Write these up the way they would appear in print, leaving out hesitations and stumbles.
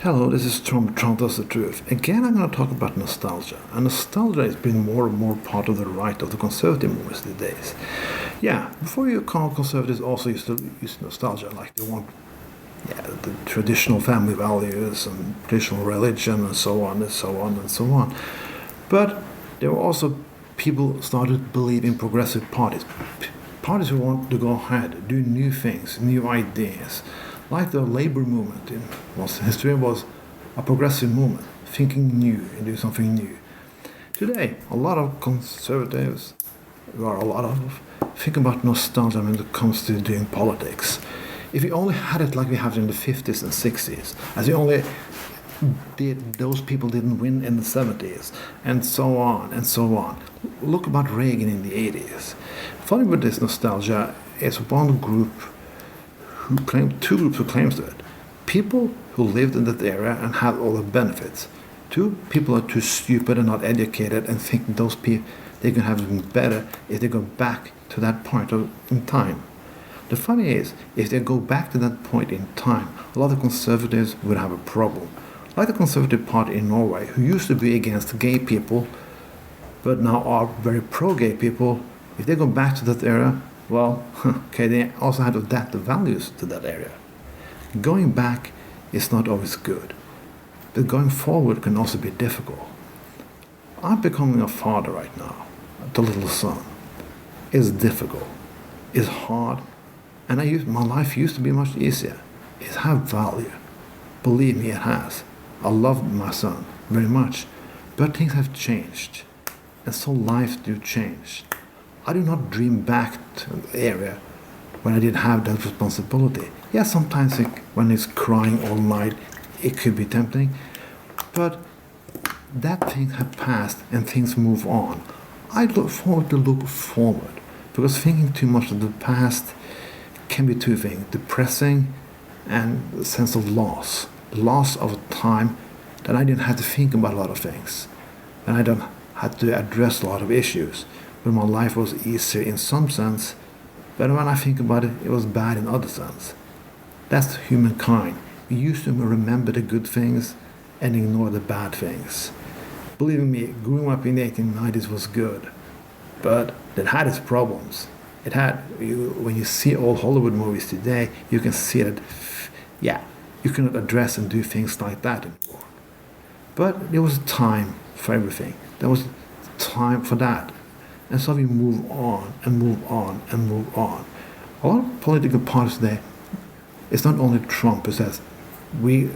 Hello, this is Trump Tells the Truth. Again, I'm going to talk about nostalgia. And nostalgia has been more and more part of the right of the conservative movements these days. Yeah, before you call conservatives also used to use nostalgia, like they want the traditional family values and traditional religion and so on and so on and so on. But there were also people started to believe in progressive parties. Parties who want to go ahead, do new things, new ideas. Like the labor movement in history was a progressive movement, thinking new and do something new. Today, a lot of conservatives, think about nostalgia when it comes to doing politics. If we only had it like we had in the 50s and 60s, as we only did, those people didn't win in the 70s, and so on and so on. Look about Reagan in the 80s. Funny with this nostalgia is two groups who claims to it. People who lived in that era and had all the benefits. Two people are too stupid and not educated and think those people they can have it better if they go back to that point in time. The funny is, if they go back to that point in time, a lot of conservatives would have a problem. Like the Conservative Party in Norway, who used to be against gay people, but now are very pro-gay people. If they go back to that era, well, okay, they also had to adapt the values to that area. Going back is not always good, but going forward can also be difficult. I'm becoming a father right now, to a little son. It's difficult, it's hard, and my life used to be much easier. It has value. Believe me, it has. I love my son very much, but things have changed, and so life do change. I do not dream back to the area when I didn't have that responsibility. Yeah, sometimes when he's crying all night, it could be tempting, but that thing has passed and things move on. I look forward to look forward, because thinking too much of the past can be two things: depressing and a sense of loss. Loss of time that I didn't have to think about a lot of things, and I don't have to address a lot of issues. But my life was easier in some sense, but when I think about it, it was bad in other sense. That's humankind. We used to remember the good things and ignore the bad things. Believe me, growing up in the 1890s was good, but it had its problems. When you see old Hollywood movies today, you can see that, you cannot address and do things like that anymore. But there was a time for everything. There was time for that. And so we move on and move on and move on. A lot of political parties today, it's not only Trump who says, we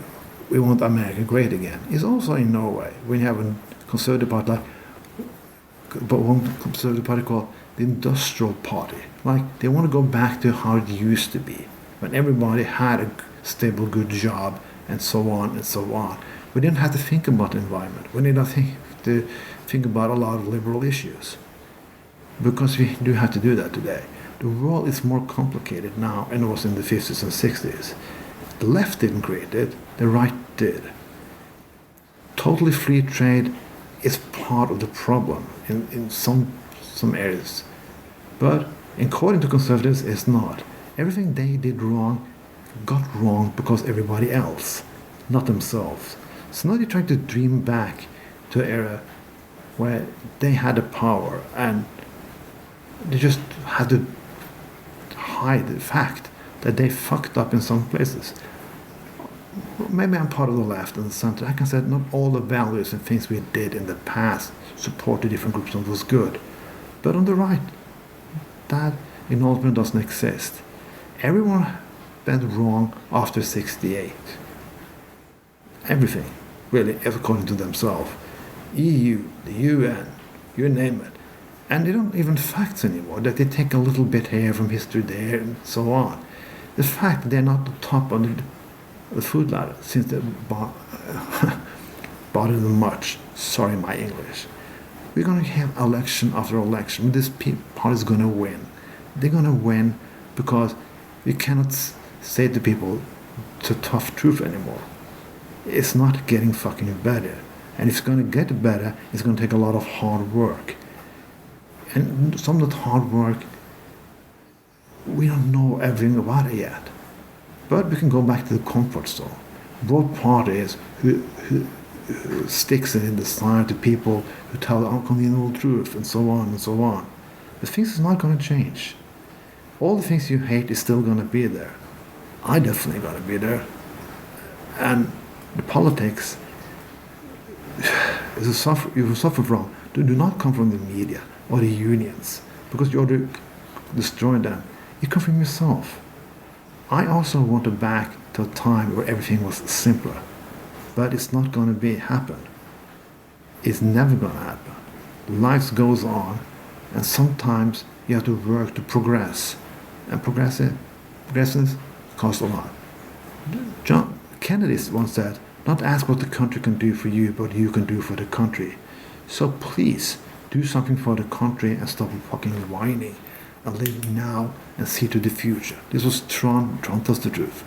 want America great again. It's also in Norway, when you have a conservative party one conservative party called the Industrial Party. Like, they want to go back to how it used to be, when everybody had a stable, good job, and so on and so on. We didn't have to think about the environment. We didn't have to think about a lot of liberal issues, because we do have to do that today. The world is more complicated now than it was in the 50s and 60s. The left didn't create it, the right did. Totally free trade is part of the problem in some areas. But according to conservatives, it's not. Everything they did wrong got wrong because everybody else, not themselves. So now they're trying to dream back to an era where they had the power and they just had to hide the fact that they fucked up in some places. Maybe I'm part of the left and the center. I can say not all the values and things we did in the past supported different groups and was good. But on the right, that acknowledgement doesn't exist. Everyone went wrong after 68. Everything, really, according to themselves. EU, the UN, you name it. And they don't even facts anymore, that they take a little bit here from history there and so on. The fact that they're not the top on the food ladder, since they bother them much. Sorry, my English. We're going to have election after election. This party is going to win. They're going to win because we cannot say to people the tough truth anymore. It's not getting fucking better. And if it's going to get better, it's going to take a lot of hard work. And some of that hard work, we don't know everything about it yet. But we can go back to the comfort zone. both parties who sticks it in the side to people who tell the unconventional truth and so on and so on. But things is not going to change. All the things you hate is still going to be there. I definitely going to be there. And the politics is you suffer from. Do not come from the media or the unions because you're destroying them. You come from yourself. I also want to back to a time where everything was simpler, but it's not going to happen. It's never going to happen. Life goes on, and sometimes you have to work to progress, and progresses cost a lot. John Kennedy once said, "Not ask what the country can do for you, but you can do for the country." So please do something for the country and stop fucking whining and live now and see to the future. This was Tron tells the truth.